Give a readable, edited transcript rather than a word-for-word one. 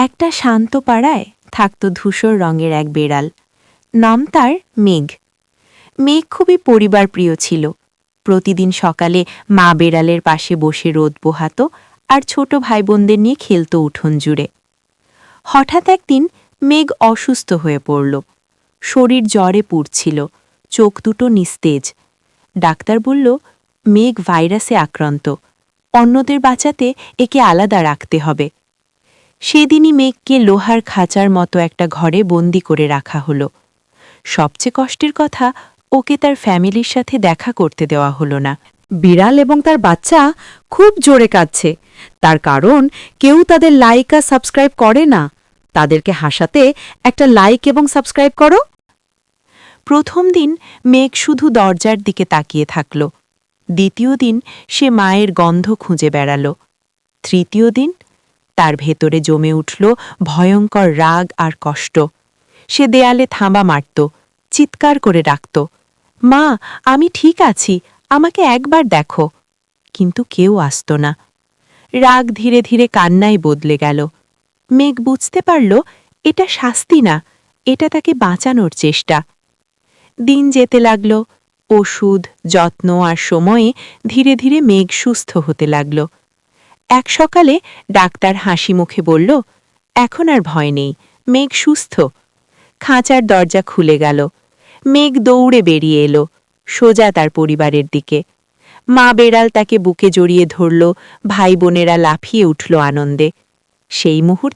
একটা শান্ত পাড়ায় থাকত ধূসর রঙের এক বেড়াল। নাম তার মেঘ। মেঘ খুবই পরিবারপ্রিয় ছিল। প্রতিদিন সকালে মা বেড়ালের পাশে বসে রোদ পোহাত আর ছোট ভাইবোনদের নিয়ে খেলত উঠোন জুড়ে। হঠাৎ একদিন মেঘ অসুস্থ হয়ে পড়ল। শরীর জ্বরে পুড়ছিল, চোখ দুটো নিস্তেজ। ডাক্তার বলল, মেঘ ভাইরাসে আক্রান্ত, অন্যদের বাঁচাতে একে আলাদা রাখতে হবে। সেদিনই মেঘকে লোহার খাঁচার মতো একটা ঘরে বন্দি করে রাখা হলো। সবচেয়ে কষ্টের কথা, ওকে তার ফ্যামিলির সাথে দেখা করতে দেওয়া হলো না। বিড়াল এবং তার বাচ্চা খুব জোরে কাঁদছে, তার কারণ কেউ তাদের লাইক আর সাবস্ক্রাইব করে না। তাদেরকে হাসাতে একটা লাইক এবং সাবস্ক্রাইব করো। প্রথম দিন মেঘ শুধু দরজার দিকে তাকিয়ে থাকল। দ্বিতীয় দিন সে মায়ের গন্ধ খুঁজে বেড়াল। তৃতীয় দিন তার ভেতরে জমে উঠল ভয়ঙ্কর রাগ আর কষ্ট। সে দেয়ালে থাবা মারত, চিৎকার করে ডাকত, মা, আমি ঠিক আছি, আমাকে একবার দেখো। কিন্তু কেউ আসত না। রাগ ধীরে ধীরে কান্নায় বদলে গেল। মেঘ বুঝতে পারল এটা শাস্তি না, এটা তাকে বাঁচানোর চেষ্টা। দিন যেতে লাগল। ওষুধ, যত্ন আর সময়ে ধীরে ধীরে মেঘ সুস্থ হতে লাগল। এক সকালে ডাক্তার হাসি মুখে বলল, এখন আর ভয় নেই, মেঘ সুস্থ। খাঁচার দরজা খুলে গেল। মেঘ দৌড়ে বেরিয়ে এলো, সোজা তার পরিবারের দিকে। মা বেড়াল তাকে বুকে জড়িয়ে ধরল, ভাই বোনেরা লাফিয়ে উঠল আনন্দে। সেই মুহূর্তে